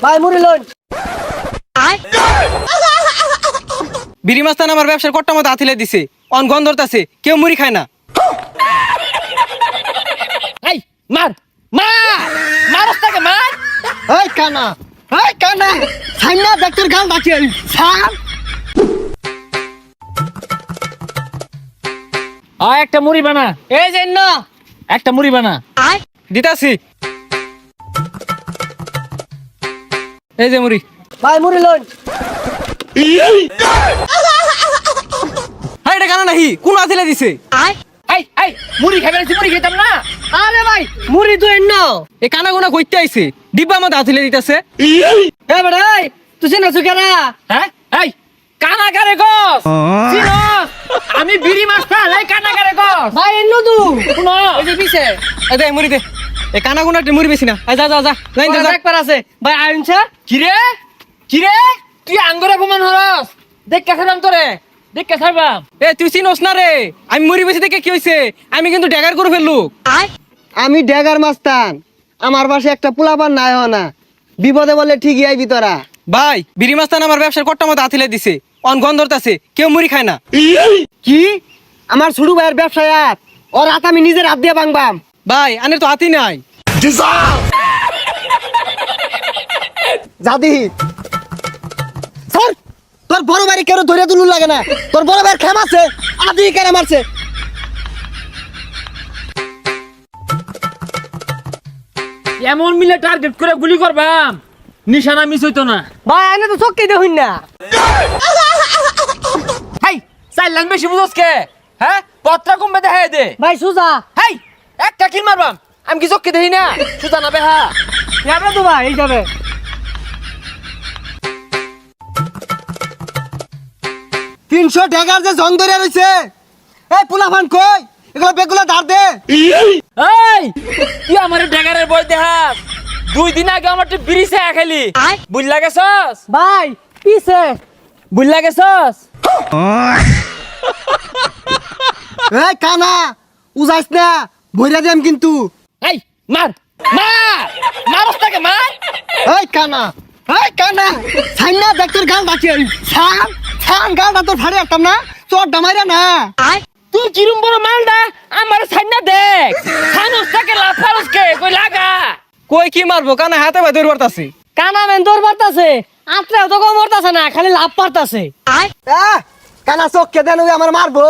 ভাই মুড়ি লন। বিড়ি মাস্তান আমার ব্যবসার কট্টা মতো আথিলে দিছে, অন গন্ধ ধরতাছে, কেউ মুড়ি খায় না। এই মার মার মারস তাকে মার। এই কানা, এই কানা, সাইনা ডাক্তার গাল ডাকে ছাড়। একটা মুড়ি বানা, এই যে না একটা মুড়ি বানা। দিতাছি, এই যে মুড়ি। ভাই মুড়ি লন। হ্যাঁ এটা কানা নাহি, কোন আথিলে দিছে? এই এই মুড়ি খাবে না, মুড়ি খেতাম না। আরে ভাই মুড়ি তো এন্ন। এই কানা গোনা কইতে আইছে, ডিব্বা মতো আথিলে দিতেছে। এ বেটা এই তুই চেনা সুকেরা? হ্যাঁ এই কানাকারে গস চিনস? আমি বিড়ি মাস্টার, এই কানাকারে গস। ভাই এন্ন তু শুনো ওই যে পিছে এই দে মুড়ি দে, এই কানা গোনা মুড়ি বেশি না। এই যা যা যা, লাইন যা যা। একবার আছে ভাই আইন স্যার। কিরে কিরে তুই আঙ্গুরে অপমান হরস? দেখ কেসাবাম তোরে, দেখ কেসাবাম। এ তুই চিনস না রে, আমি মুড়ি বেশি দেখে কি হইছে, আমি কিন্তু ড্যাগার করে ফেললু। আমি ড্যাগার মাস্তান, আমার পাশে একটা পোলাপান নাই না, বিপদে বলে ঠিকই আইবি তোরা। ভাই বিড়ি মাস্তান আমার ব্যবসার কট্টা মতো আথিলে দিছে, অন গন্ধ ধরতাছে, কেউ মুড়ি খায় না। কি আমার ছোট ভাইয়ের ব্যবসায় আর ওর হাত আমি নিজের হাত দিয়ে ভাঙবাম। ভাই আনের তো হাতি নাই। জাদি স্যার, তোর বড় ভাই কেন ধরে তুলু লাগে না? তোর বড় ভাইয়ের খেম আছে, আদি কেন মারছে? এমন মিলে টার্গেট করে গুলি করবাম, নিশানা মিস হইতো না। ভাই আইনে তো চক্কি দেখুন না। হাই চার লাইন বেশি বুঝোস কে? হ্যাঁ পত্রা কমবে দেখাই দে। ভাই সুজা হাই একটা কিল মারবাম, আমি কি চক্কি দেখি না? সুজা না বেহা। যাবে তো ভাই, এই যাবে। 300 ড্যাগার যে জং ধরে রইছে, এই পোলাপান কই এগুলো বেগুলা ধার দে। এই তুই আমার ড্যাগারের বই দেখাস? 2 দিন আগে আমার বিড়ি চা খেলি, বুঝলা গেছস? ভাই পিছে বুঝলা গেছস? এই কানা উজাইস না, ভইরা দেম কিন্তু। এই মার মার মারস তাকে মার। এই কানা, এই কানা, সাইনা ডাক্তার গাল ডাকে ছাড় ছাড়, গালটা তোর ফাড়ে আসতাম না, তোর ডামাইরা না। তুই কিরম বড় মালদা আমার সাইনা দেখ, সানুস তাকে লাফারস কে কই লাগা। কই কি মারবো, কানা হাতে ভাই দৌড় পারতাছি। কানা মেন তোর পারতাছে, আত্রা তো কম মরতাছে না, খালি লাভ পারতাছে। কানা চোখকে দেন, ওই আমার মারবো।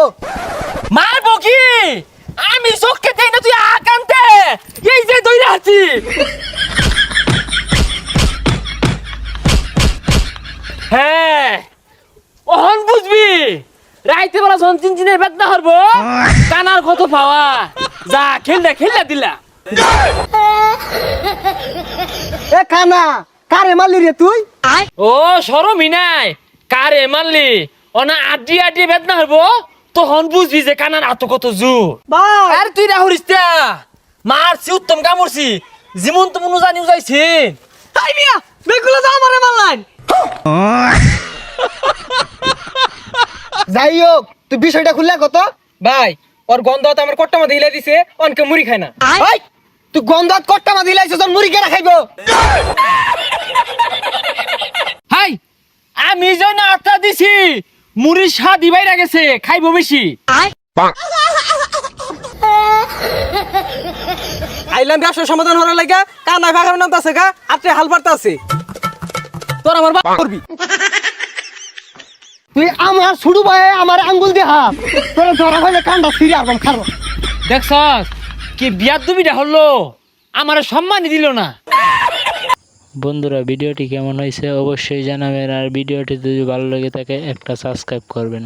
মারবো কি? আমি চোখকে দেই না, তুই আকান্তে এই যে দইরা আছি। হ্যাঁ ওহন বুঝবি, রাইতে বেলা যখন চিনচিনের বেদনা হরবো, কানার কত পাওয়া। যা খেললা খেললা দিলা। এ কানা কারে মারলি রে তুই? ও শরমই নাই, কারে মারলি? অনা আড্ডি আড্ডি বেদনা হরবো, তখন বুঝবি যে কানার আত কত জোর। ভাই আর তুই রাহুরিস তা মারছি, উত্তম কামড়ছি, যেমন তেমন জানি যাইছি। তাই মিয়া বেগুলা যা আমারে মারলাম। যাই হোক তুই বিষয়টা খুললা কত? ভাই ওর গন্ধ তো আমার কট্টা মতো হিলে দিছে, অনকে মুড়ি খায় না। এই তুই গন্ধাত কট্টা মা দিলাইছ, তোর মুড়ি কেনা খাইবো? হাই আমি যেন আত্মা দিছি, মুড়ির স্বাদ বাইরা গেছে, খাইবো বেশি। আইলাম ব্যবসার সমাধান হওয়ার লাগা, কানা ফাঁকা নাম আছে গা, আত্রে হাল পারতা আছে। তোর আমার বাপ করবি। তুই আমার ছুড়ু ভাই আমার আঙ্গুল দিয়ে হাত, তোর ধরা হইলে কান্ডা ফিরে আসবাম খারো। দেখছস কি বিয়ার দুবিটা হলো, আমার সম্মানই দিল না। বন্ধুরা ভিডিওটি কেমন হয়েছে অবশ্যই জানাবেন, আর ভিডিওটি যদি ভালো লেগে থাকে একটা সাবস্ক্রাইব করবেন।